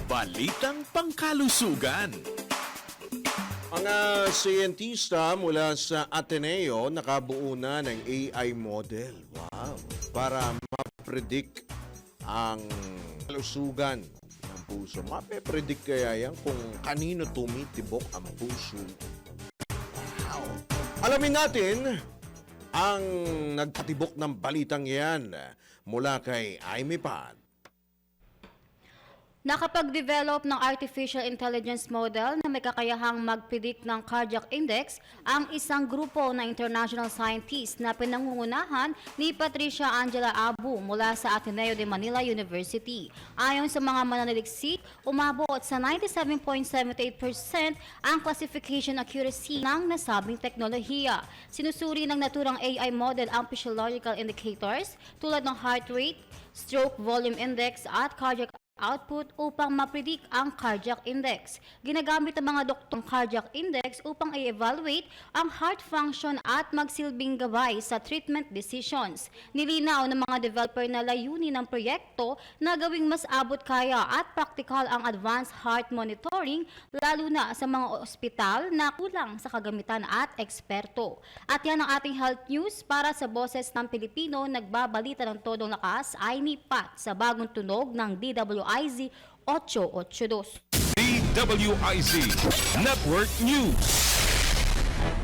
Balitang Pangkalusugan. Mga siyentista mula sa Ateneo nakabuo na ng AI model. Wow! Para ma-predict ang kalusugan ng puso. Mape-predict kaya yan kung kanino tumitibok ang puso. Wow! Alamin natin ang nagtatibok ng balitang yan mula kay Aimee Pat. Nakapag-develop ng artificial intelligence model na may kakayahang mag-predict ng cardiac index ang isang grupo ng international scientists na pinangungunahan ni Patricia Angela Abu mula sa Ateneo de Manila University. Ayon sa mga mananaliksik, umabot sa 97.78% ang classification accuracy ng nasabing teknolohiya. Sinusuri ng naturang AI model ang physiological indicators tulad ng heart rate, stroke volume index at cardiac output upang mapredict ang cardiac index. Ginagamit ng mga doktor ang cardiac index upang i-evaluate ang heart function at magsilbing gabay sa treatment decisions. Nilinaw ng mga developer na layunin ng proyekto na gawing mas abot kaya at praktikal ang advanced heart monitoring lalo na sa mga ospital na kulang sa kagamitan at eksperto. At yan ang ating health news para sa Boses ng Pilipino. Nagbabalita ng todong lakas, Aimee Pat sa bagong tunog ng DWIZ 882. DWIZ Network News.